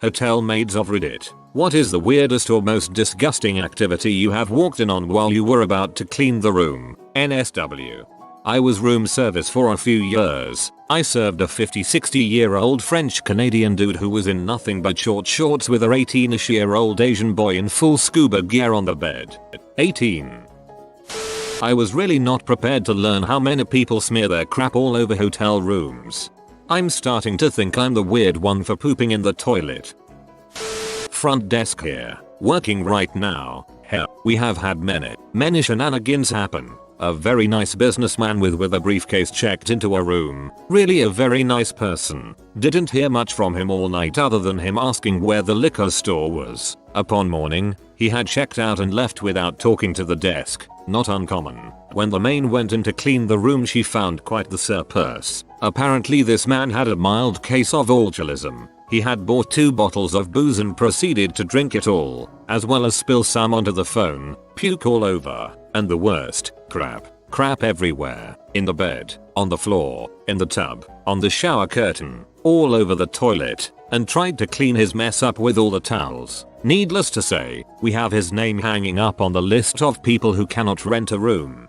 Hotel Maids of Reddit. What is the weirdest or most disgusting activity you have walked in on while you were about to clean the room? NSW. I was room service for a few years. I served a 50-60-year-old French Canadian dude who was in nothing but short shorts with a 18-ish-year-old Asian boy in full scuba gear on the bed. 18. I was really not prepared to learn how many people smear their crap all over hotel rooms. I'm starting to think I'm the weird one for pooping in the toilet. Front desk here. Working right now. Hell, we have had many shenanigans happen. A very nice businessman with a briefcase checked into a room. Really a very nice person. Didn't hear much from him all night other than him asking where the liquor store was. Upon morning, he had checked out and left without talking to the desk. Not uncommon. When the maid went in to clean the room, she found quite the surplus. Apparently this man had a mild case of alcoholism. He had bought 2 bottles of booze and proceeded to drink it all, as well as spill some onto the phone, puke all over, and the worst, crap everywhere, in the bed, on the floor, in the tub, on the shower curtain, all over the toilet, and tried to clean his mess up with all the towels. Needless to say, we have his name hanging up on the list of people who cannot rent a room.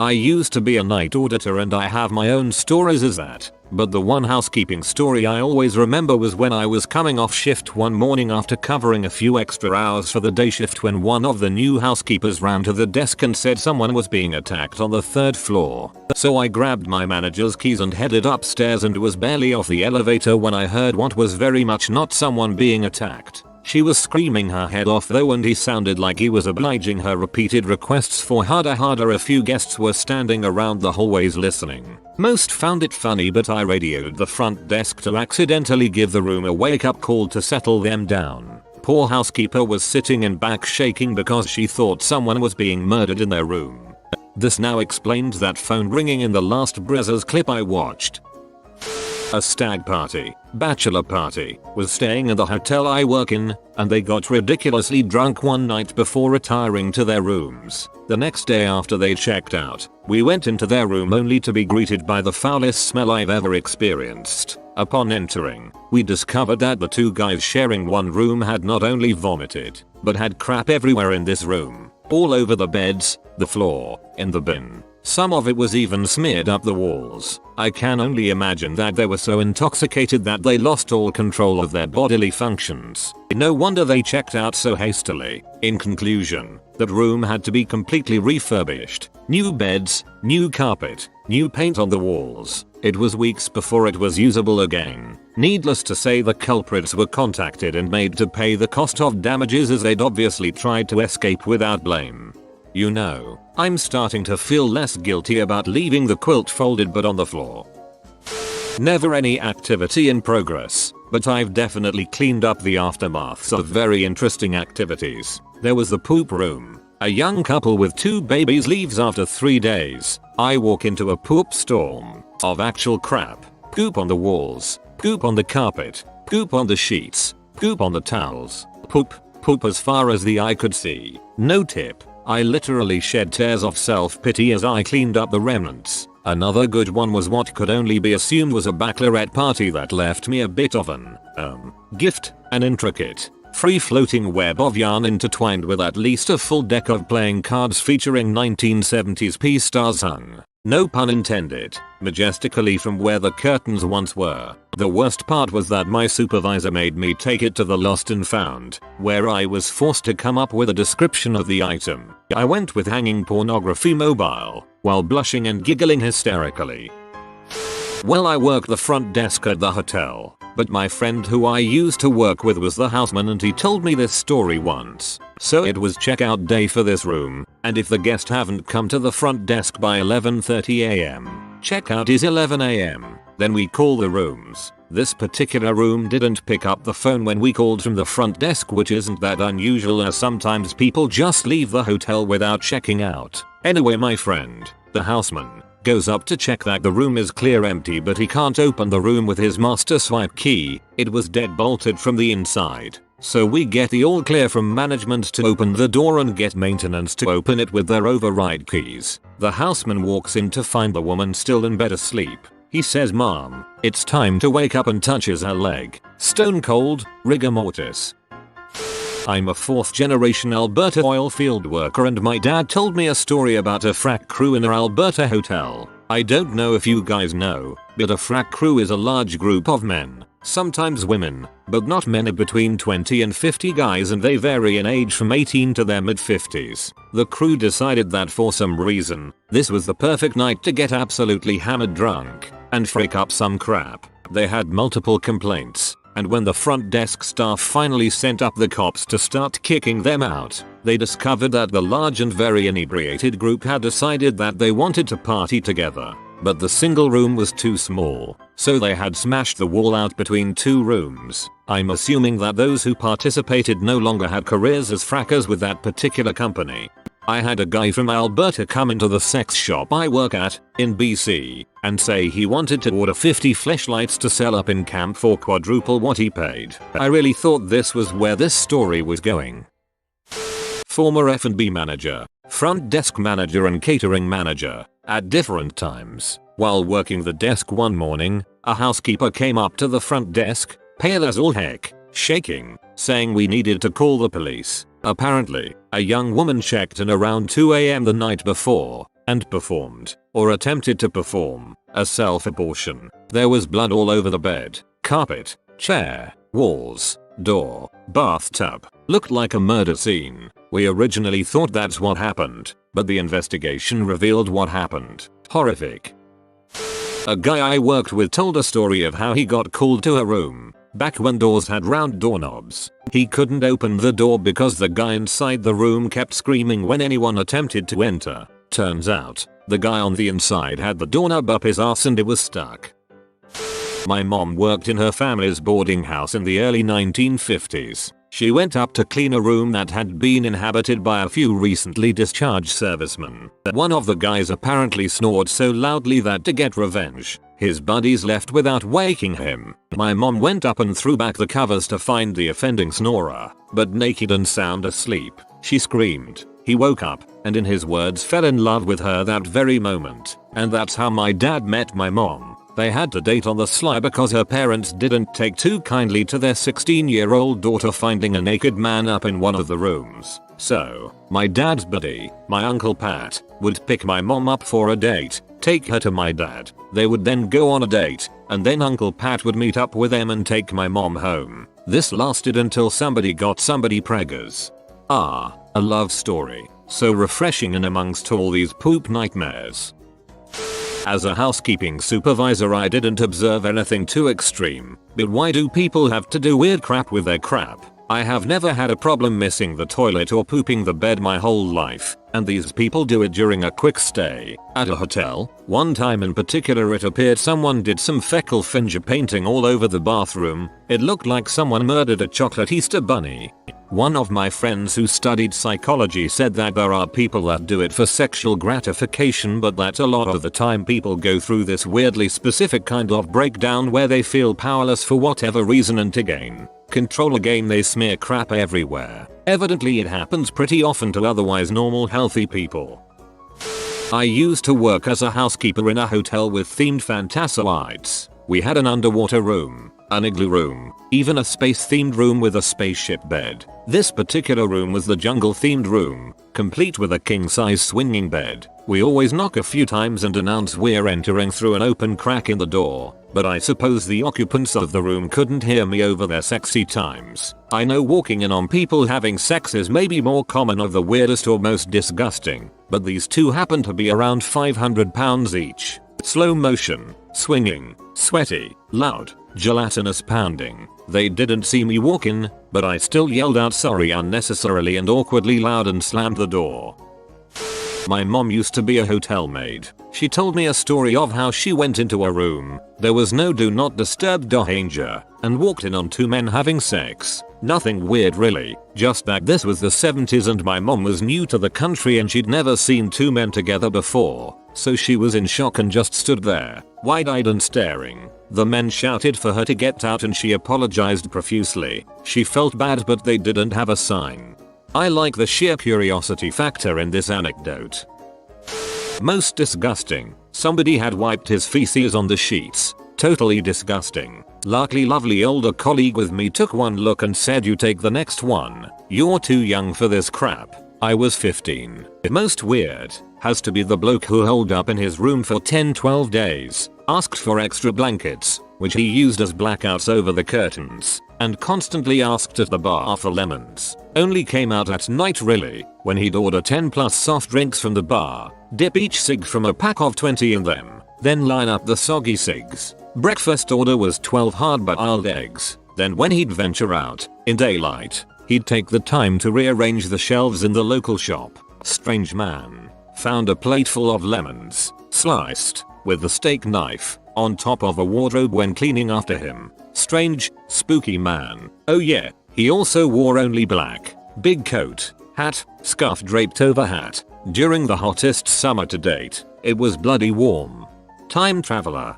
I used to be a night auditor and I have my own stories as that, but the one housekeeping story I always remember was when I was coming off shift one morning after covering a few extra hours for the day shift when one of the new housekeepers ran to the desk and said someone was being attacked on the 3rd floor. So I grabbed my manager's keys and headed upstairs and was barely off the elevator when I heard what was very much not someone being attacked. She was screaming her head off though, and he sounded like he was obliging her repeated requests for harder. A few guests were standing around the hallways listening. Most found it funny, but I radioed the front desk to accidentally give the room a wake-up call to settle them down. Poor housekeeper was sitting in back shaking because she thought someone was being murdered in their room. This now explained that phone ringing in the last Brazzers clip I watched. A stag party, bachelor party, was staying in the hotel I work in, and they got ridiculously drunk one night before retiring to their rooms. The next day after they checked out, we went into their room only to be greeted by the foulest smell I've ever experienced. Upon entering, we discovered that the 2 guys sharing one room had not only vomited, but had crap everywhere in this room. All over the beds, the floor, in the bin. Some of it was even smeared up the walls. I can only imagine that they were so intoxicated that they lost all control of their bodily functions. No wonder they checked out so hastily. In conclusion, that room had to be completely refurbished. New beds, new carpet, new paint on the walls. It was weeks before it was usable again. Needless to say, the culprits were contacted and made to pay the cost of damages as they'd obviously tried to escape without blame. You know, I'm starting to feel less guilty about leaving the quilt folded but on the floor. Never any activity in progress, but I've definitely cleaned up the aftermaths of very interesting activities. There was the poop room. A young couple with 2 babies leaves after 3 days. I walk into a poop storm of actual crap. Poop on the walls, poop on the carpet, poop on the sheets, poop on the towels, poop as far as the eye could see. No tip. I literally shed tears of self-pity as I cleaned up the remnants. Another good one was what could only be assumed was a bachelorette party that left me a bit of an gift, an intricate, free-floating web of yarn intertwined with at least a full deck of playing cards featuring 1970s P-stars hung, no pun intended, majestically from where the curtains once were. The worst part was that my supervisor made me take it to the Lost and Found, where I was forced to come up with a description of the item. I went with hanging pornography mobile, while blushing and giggling hysterically. Well, I work the front desk at the hotel, but my friend who I used to work with was the houseman and he told me this story once. So it was checkout day for this room, and if the guest haven't come to the front desk by 11:30 am, checkout is 11 am, then we call the rooms. This particular room didn't pick up the phone when we called from the front desk, which isn't that unusual as sometimes people just leave the hotel without checking out. Anyway, my friend, the houseman, goes up to check that the room is clear empty, but he can't open the room with his master swipe key. It was dead bolted from the inside. So we get the all clear from management to open the door and get maintenance to open it with their override keys. The houseman walks in to find the woman still in bed asleep. He says, "Mom, it's time to wake up," and touches her leg. Stone cold, rigor mortis. I'm a 4th generation Alberta oil field worker, and my dad told me a story about a frack crew in our Alberta hotel. I don't know if you guys know, but a frack crew is a large group of men, sometimes women, but not many, between 20 and 50 guys, and they vary in age from 18 to their mid-50s. The crew decided that for some reason, this was the perfect night to get absolutely hammered drunk and freak up some crap. They had multiple complaints, and when the front desk staff finally sent up the cops to start kicking them out, they discovered that the large and very inebriated group had decided that they wanted to party together. But the single room was too small, so they had smashed the wall out between 2 rooms. I'm assuming that those who participated no longer had careers as frackers with that particular company. I had a guy from Alberta come into the sex shop I work at, in BC, and say he wanted to order 50 fleshlights to sell up in camp for quadruple what he paid. I really thought this was where this story was going. Former F&B manager, front desk manager and catering manager. At different times, while working the desk one morning, a housekeeper came up to the front desk, pale as all heck, shaking, saying we needed to call the police. Apparently, a young woman checked in around 2 AM the night before and performed, or attempted to perform, a self-abortion. There was blood all over the bed, carpet, chair, walls, door, bathtub. Looked like a murder scene. We originally thought that's what happened, but the investigation revealed what happened. Horrific. A guy I worked with told a story of how he got called to a room back when doors had round doorknobs. He couldn't open the door because the guy inside the room kept screaming when anyone attempted to enter. Turns out, the guy on the inside had the doorknob up his ass and it was stuck. My mom worked in her family's boarding house in the early 1950s. She went up to clean a room that had been inhabited by a few recently discharged servicemen. One of the guys apparently snored so loudly that to get revenge, his buddies left without waking him. My mom went up and threw back the covers to find the offending snorer, but naked and sound asleep. She screamed. He woke up, and in his words fell in love with her that very moment. And that's how my dad met my mom. They had to date on the sly because her parents didn't take too kindly to their 16-year-old daughter finding a naked man up in one of the rooms. So, my dad's buddy, my Uncle Pat, would pick my mom up for a date, take her to my dad. They would then go on a date, and then Uncle Pat would meet up with them and take my mom home. This lasted until somebody got somebody preggers. Ah, a love story. So refreshing in amongst all these poop nightmares. As a housekeeping supervisor, I didn't observe anything too extreme, but why do people have to do weird crap with their crap? I have never had a problem missing the toilet or pooping the bed my whole life, and these people do it during a quick stay at a hotel. One time in particular, it appeared someone did some fecal finger painting all over the bathroom. It looked like someone murdered a chocolate Easter bunny. One of my friends who studied psychology said that there are people that do it for sexual gratification, but that a lot of the time people go through this weirdly specific kind of breakdown where they feel powerless for whatever reason, and to gain control again they smear crap everywhere. Evidently it happens pretty often to otherwise normal healthy people. I used to work as a housekeeper in a hotel with themed fantasialites. We had an underwater room, an igloo room, even a space themed room with a spaceship bed. This particular room was the jungle themed room, complete with a king size swinging bed. We always knock a few times and announce we're entering through an open crack in the door, but I suppose the occupants of the room couldn't hear me over their sexy times. I know walking in on people having sex is maybe more common of the weirdest or most disgusting, but these two happen to be around 500 pounds each. Slow motion, swinging, sweaty, loud, gelatinous pounding. They didn't see me walk in, but I still yelled out sorry unnecessarily and awkwardly loud and slammed the door. My mom used to be a hotel maid. She told me a story of how she went into a room. There was no do not disturb danger, and walked in on two men having sex. Nothing weird really, just that this was the 70s and my mom was new to the country and she'd never seen two men together before. So she was in shock and just stood there, wide-eyed and staring. The men shouted for her to get out and she apologized profusely. She felt bad but they didn't have a sign. I like the sheer curiosity factor in this anecdote. Most disgusting. Somebody had wiped his feces on the sheets. Totally disgusting. Luckily lovely older colleague with me took one look and said, "You take the next one. You're too young for this crap." I was 15. Most weird has to be the bloke who holed up in his room for 10-12 days, asked for extra blankets, which he used as blackouts over the curtains, and constantly asked at the bar for lemons. Only came out at night really, when he'd order 10 plus soft drinks from the bar, dip each cig from a pack of 20 in them, then line up the soggy cigs. Breakfast order was 12 hard-boiled eggs. Then when he'd venture out, in daylight, he'd take the time to rearrange the shelves in the local shop. Strange man. Found a plate full of lemons, sliced, with a steak knife, on top of a wardrobe when cleaning after him. Strange, spooky man. Oh yeah, he also wore only black. Big coat, hat, scarf draped over hat. During the hottest summer to date, it was bloody warm. Time traveler.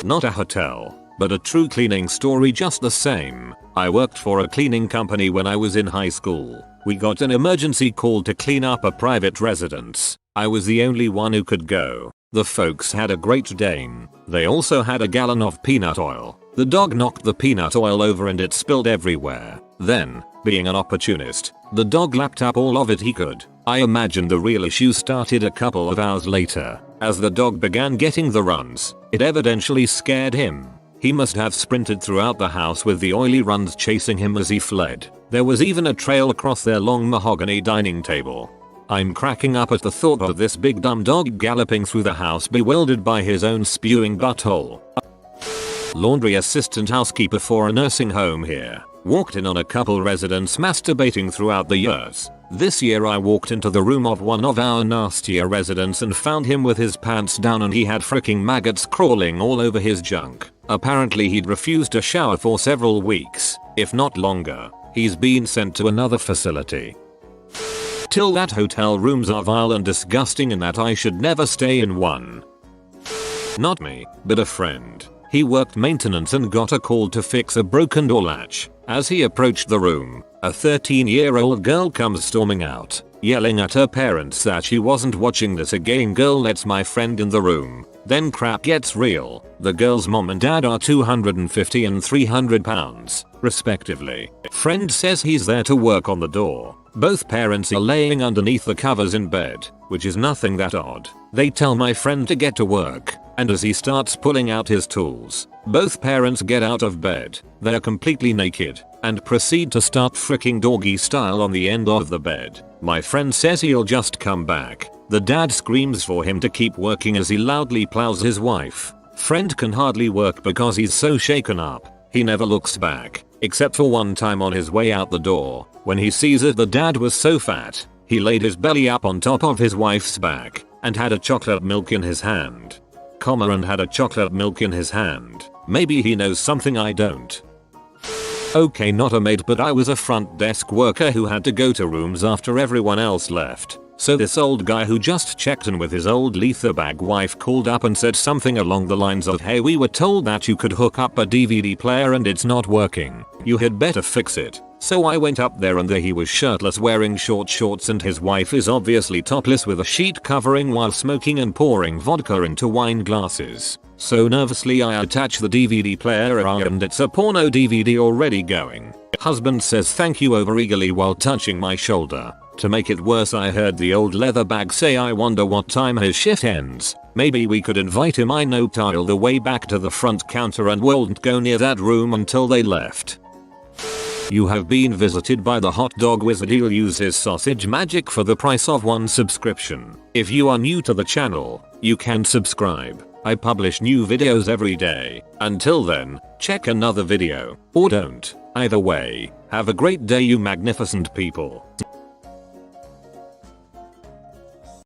Not a hotel, but a true cleaning story just the same. I worked for a cleaning company when I was in high school. We got an emergency call to clean up a private residence. I was the only one who could go. The folks had a Great Dane. They also had a gallon of peanut oil. The dog knocked the peanut oil over and it spilled everywhere. Then, being an opportunist, the dog lapped up all of it he could. I imagine the real issue started a couple of hours later. As the dog began getting the runs, it evidently scared him. He must have sprinted throughout the house with the oily runs chasing him as he fled. There was even a trail across their long mahogany dining table. I'm cracking up at the thought of this big dumb dog galloping through the house bewildered by his own spewing butthole. Laundry assistant housekeeper for a nursing home here. Walked in on a couple residents masturbating throughout the years. This year I walked into the room of one of our nastier residents and found him with his pants down and he had fricking maggots crawling all over his junk. Apparently he'd refused to shower for several weeks, if not longer. He's been sent to another facility. Till that hotel rooms are vile and disgusting and that I should never stay in one. Not me, but a friend. He worked maintenance and got a call to fix a broken door latch. As he approached the room, a 13-year-old girl comes storming out, yelling at her parents that she wasn't watching this again. Girl lets my friend in the room. Then crap gets real. The girl's mom and dad are 250 and 300 pounds, respectively. Friend says he's there to work on the door. Both parents are laying underneath the covers in bed, which is nothing that odd. They tell my friend to get to work, and as he starts pulling out his tools, both parents get out of bed. They're completely naked and proceed to start fricking doggy style on the end of the bed. My friend says he'll just come back. The dad screams for him to keep working as he loudly plows his wife. Friend can hardly work because he's so shaken up. He never looks back, except for one time on his way out the door, when he sees that the dad was so fat, he laid his belly up on top of his wife's back and had a chocolate milk in his hand. And had a chocolate milk in his hand. Maybe he knows something I don't. Okay, not a maid, but I was a front desk worker who had to go to rooms after everyone else left. So this old guy who just checked in with his old leather bag wife called up and said something along the lines of, "Hey, we were told that you could hook up a DVD player and it's not working. You had better fix it." So I went up there and there he was shirtless wearing short shorts and his wife is obviously topless with a sheet covering while smoking and pouring vodka into wine glasses. So nervously I attach the DVD player and it's a porno DVD already going. Husband says thank you over eagerly while touching my shoulder. To make it worse, I heard the old leather bag say, "I wonder what time his shift ends. Maybe we could invite him." I no-tiled the way back to the front counter and wouldn't go near that room until they left. You have been visited by the hot dog wizard. He'll use his sausage magic for the price of one subscription. If you are new to the channel, you can subscribe. I publish new videos every day. Until then, check another video, or don't. Either way, have a great day you magnificent people.